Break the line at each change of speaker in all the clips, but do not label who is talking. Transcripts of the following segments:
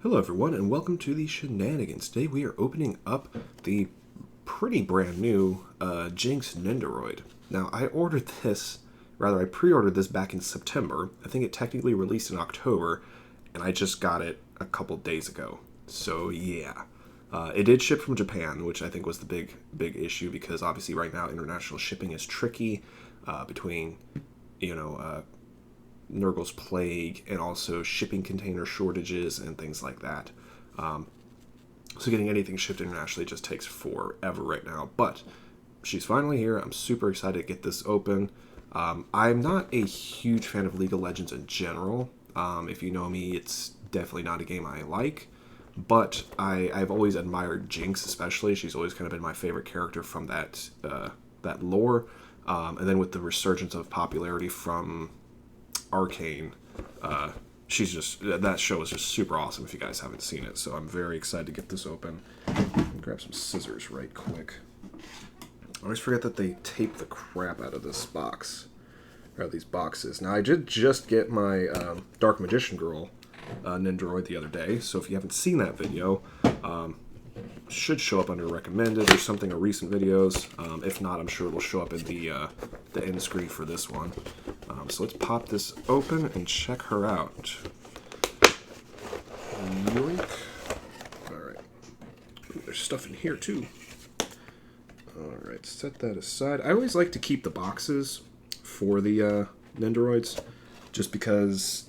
Hello everyone and welcome to the Shenanigans. Today we are opening up the pretty brand new Jinx Nendoroid. Now I pre-ordered this back in September. I think it technically released in October and I just got it a couple days ago. So yeah. It did ship from Japan, which I think was the big issue because obviously right now international shipping is tricky between, Nurgle's plague and also shipping container shortages and things like that. So getting anything shipped internationally just takes forever right now. But she's finally here. I'm super excited to get this open. I'm not a huge fan of League of Legends in general. If you know me, it's definitely not a game I like. But I've always admired Jinx, especially. She's always kind of been my favorite character from that lore. And then with the resurgence of popularity from Arcane, that show is just super awesome if you guys haven't seen it. So I'm very excited to get this open. Grab some scissors right quick. I always forget that they tape the crap out of this box, or these boxes. Now I did just get my Dark Magician Girl Nendoroid the other day, so if you haven't seen that video, should show up under recommended or something, or recent videos. If not, I'm sure it'll show up in the end screen for this one. So let's pop this open and check her out. Yoink. Alright. There's stuff in here too. Alright, set that aside. I always like to keep the boxes for the Nendoroids, just because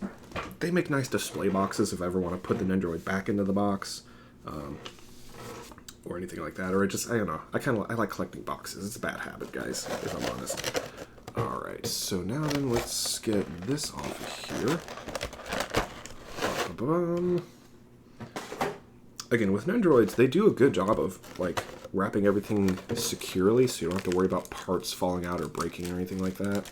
they make nice display boxes if I ever want to put the Nendoroid back into the box. Or anything like that, or I don't know. I like collecting boxes. It's a bad habit, guys, if I'm honest. Alright, so now then, let's get this off of here. Again, with Nendoroids, they do a good job of, wrapping everything securely, so you don't have to worry about parts falling out or breaking or anything like that.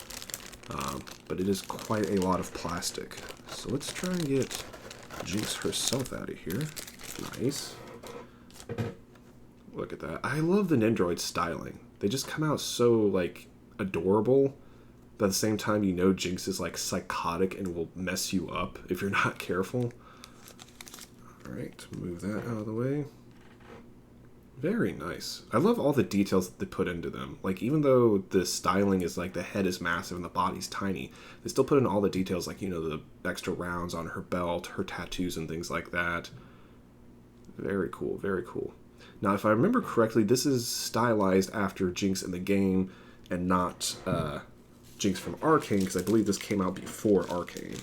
But it is quite a lot of plastic. So let's try and get Jinx herself out of here. Nice. Look at that. I love the Nendoroid styling. They just come out so, adorable, but at the same time, Jinx is, psychotic and will mess you up if you're not careful. Alright, move that out of the way. Very nice. I love all the details that they put into them. Even though the styling is, the head is massive and the body's tiny, they still put in all the details, the extra rounds on her belt, her tattoos, and things like that. Very cool, very cool. Now, if I remember correctly, this is stylized after Jinx in the game and not Jinx from Arcane, because I believe this came out before Arcane.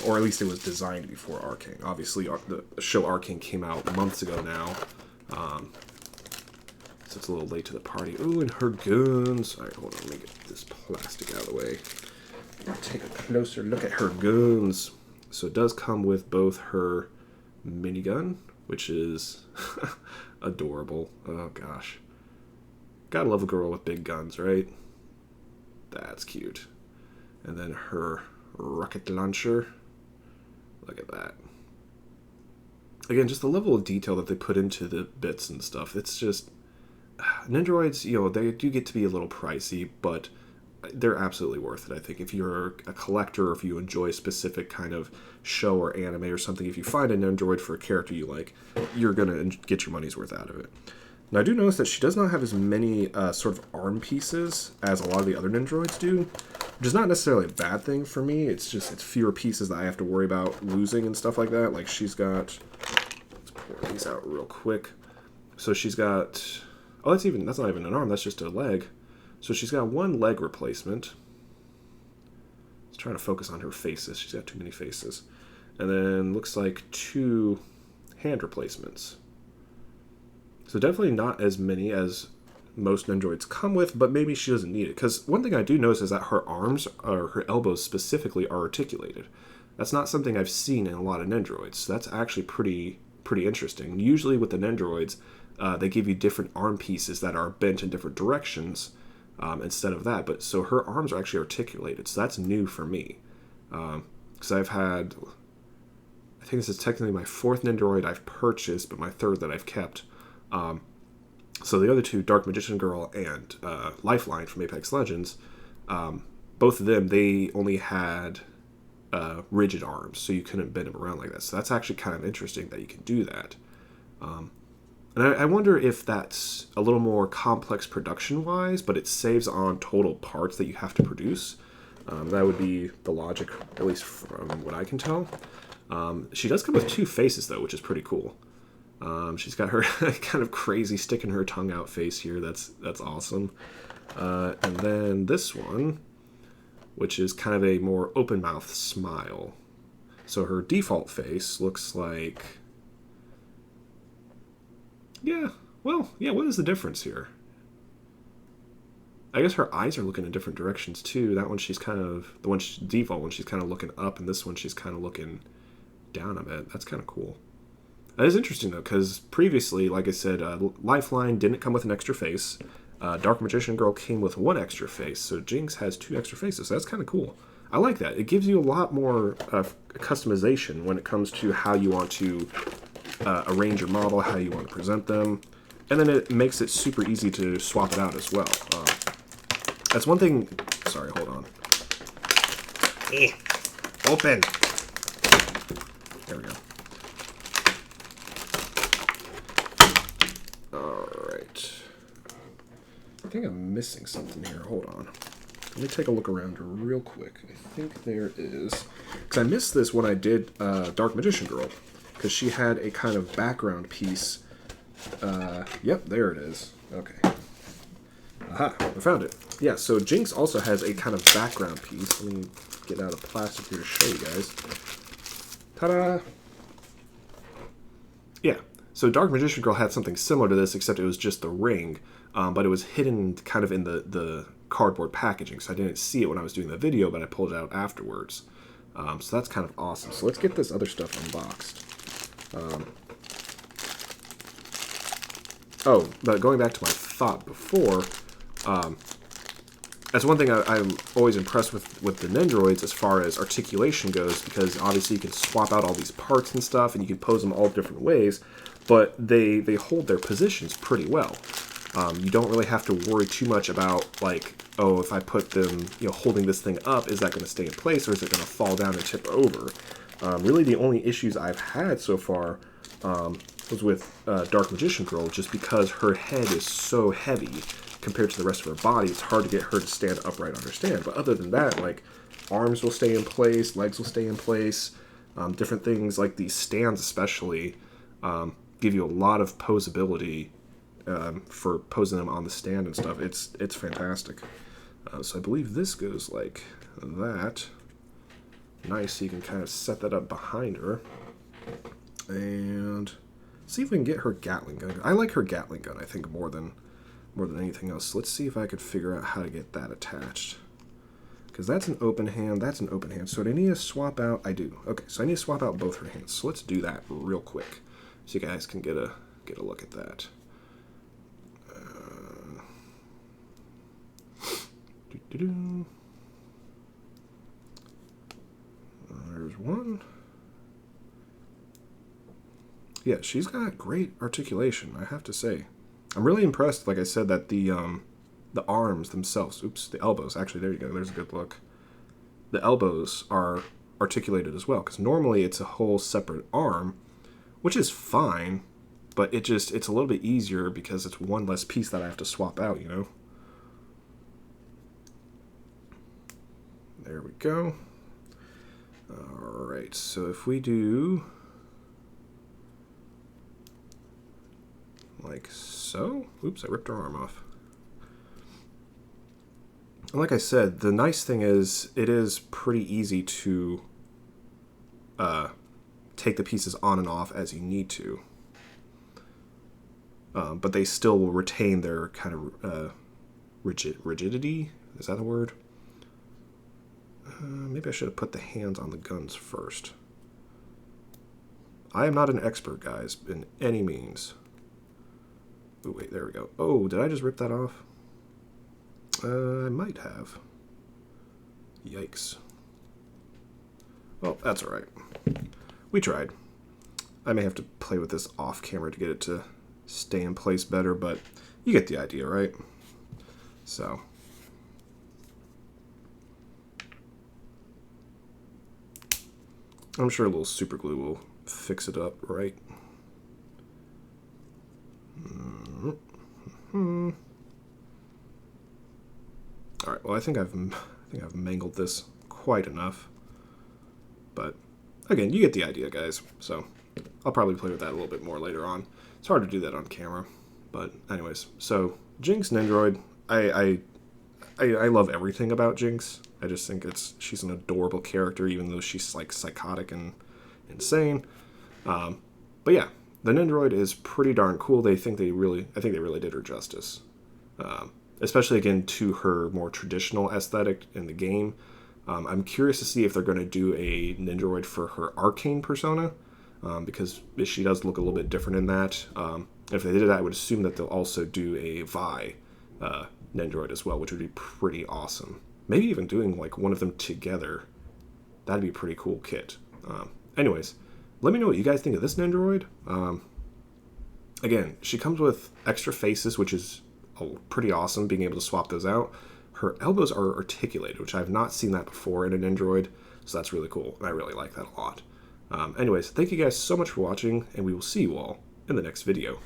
Or at least it was designed before Arcane. Obviously, the show Arcane came out months ago now. So it's a little late to the party. Ooh, and her guns. Alright, hold on, let me get this plastic out of the way. Take a closer look at her guns. So it does come with both her minigun, which is adorable. Oh gosh. Gotta love a girl with big guns, right? That's cute. And then her rocket launcher. Look at that. Again, just the level of detail that they put into the bits and stuff. It's just... Nendoroids, they do get to be a little pricey, but they're absolutely worth it, I think. If you're a collector, or if you enjoy a specific kind of show or anime or something, if you find a Nendoroid for a character you like, you're going to get your money's worth out of it. Now, I do notice that she does not have as many sort of arm pieces as a lot of the other Nendoroids do, which is not necessarily a bad thing for me. It's fewer pieces that I have to worry about losing and stuff like that. She's got... Let's pour these out real quick. So she's got... Oh, that's not even an arm, that's just a leg. So she's got one leg replacement. Let's try to focus on her faces. She's got too many faces. And then looks like 2 hand replacements. So definitely not as many as most Nendoroids come with, but maybe she doesn't need it. Because one thing I do notice is that her arms, or her elbows specifically, are articulated. That's not something I've seen in a lot of Nendoroids. So that's actually pretty interesting. Usually with the Nendoroids, they give you different arm pieces that are bent in different directions instead of that. But so her arms are actually articulated. So that's new for me. Because I've had... I think this is technically my 4th Nendoroid I've purchased, but my 3rd that I've kept. So the other 2, Dark Magician Girl and Lifeline from Apex Legends, both of them, they only had rigid arms, so you couldn't bend him around like that. So that's actually kind of interesting that you can do that. And I wonder if that's a little more complex production-wise, but it saves on total parts that you have to produce. That would be the logic, at least from what I can tell. She does come with 2 faces, though, which is pretty cool. She's got her kind of crazy sticking her tongue out face here. That's awesome. And then this one, which is kind of a more open mouth smile. So her default face looks like... Yeah, well, yeah, what is the difference here? I guess her eyes are looking in different directions, too. That one, she's kind of... The one default one, she's kind of looking up, and this one, she's kind of looking down a bit. That's kind of cool. That is interesting, though, because previously, like I said, Lifeline didn't come with an extra face. Dark Magician Girl came with 1 extra face, so Jinx has 2 extra faces. So that's kind of cool. I like that. It gives you a lot more customization when it comes to how you want to arrange your model, how you want to present them, and then it makes it super easy to swap it out as well. That's one thing... Sorry, hold on. Open! There we go. Alright. I think I'm missing something here. Hold on. Let me take a look around real quick. I think there is... Because I missed this when I did Dark Magician Girl. Because she had a kind of background piece. Yep, there it is. Okay. Aha, I found it. Yeah, so Jinx also has a kind of background piece. Let me get out of plastic here to show you guys. Ta-da! Yeah, so Dark Magician Girl had something similar to this, except it was just the ring. But it was hidden kind of in the cardboard packaging, so I didn't see it when I was doing the video, but I pulled it out afterwards. So that's kind of awesome. So let's get this other stuff unboxed. But going back to my thought before, that's one thing I'm always impressed with the Nendoroids as far as articulation goes, because obviously you can swap out all these parts and stuff, and you can pose them all different ways, but they hold their positions pretty well. You don't really have to worry too much about, like, oh, if I put them, holding this thing up, is that going to stay in place, or is it going to fall down and tip over? Really, the only issues I've had so far was with Dark Magician Girl, just because her head is so heavy compared to the rest of her body. It's hard to get her to stand upright on her stand. But other than that, like, arms will stay in place, legs will stay in place. Different things like these stands especially give you a lot of posability for posing them on the stand and stuff. It's fantastic. So I believe this goes like that. Nice, so you can kind of set that up behind her. And see if we can get her Gatling gun. I like her Gatling gun, I think, more than anything else. So let's see if I could figure out how to get that attached. Because that's an open hand, that's an open hand. So do I need to swap out? I do. Okay, so I need to swap out both her hands. So let's do that real quick, so you guys can get a look at that. There's one. Yeah, she's got great articulation, I have to say. I'm really impressed, like I said, that the arms themselves, the elbows, actually, there you go, there's a good look. The elbows are articulated as well, because normally it's a whole separate arm, which is fine, but it's a little bit easier because it's one less piece that I have to swap out, There we go. Alright, so if we do like so. Oops, I ripped her arm off. And like I said, the nice thing is it is pretty easy to take the pieces on and off as you need to. But they still will retain their kind of rigidity. Is that a word? Maybe I should have put the hands on the guns first. I am not an expert, guys, in any means. Oh, wait, there we go. Oh, did I just rip that off? I might have. Yikes. Well, that's alright. We tried. I may have to play with this off camera to get it to stay in place better, but you get the idea, right? So. I'm sure a little super glue will fix it up, right? Mm-hmm. All right. Well, I think I've mangled this quite enough, but again, you get the idea, guys. So I'll probably play with that a little bit more later on. It's hard to do that on camera, but anyways. So Jinx Nendoroid, I love everything about Jinx. I just think she's an adorable character, even though she's like psychotic and insane. But yeah, the Nendoroid is pretty darn cool. I think they really did her justice, especially again to her more traditional aesthetic in the game. I'm curious to see if they're going to do a Nendoroid for her arcane persona, because she does look a little bit different in that. If they did that, I would assume that they'll also do a Vi Nendoroid as well, which would be pretty awesome. Maybe even doing like one of them together. That'd be a pretty cool kit. Anyways, let me know what you guys think of this Nendoroid. Again, she comes with extra faces, which is pretty awesome, being able to swap those out. Her elbows are articulated, which I've not seen that before in an Nendoroid, so that's really cool, and I really like that a lot. Anyways, thank you guys so much for watching, and we will see you all in the next video.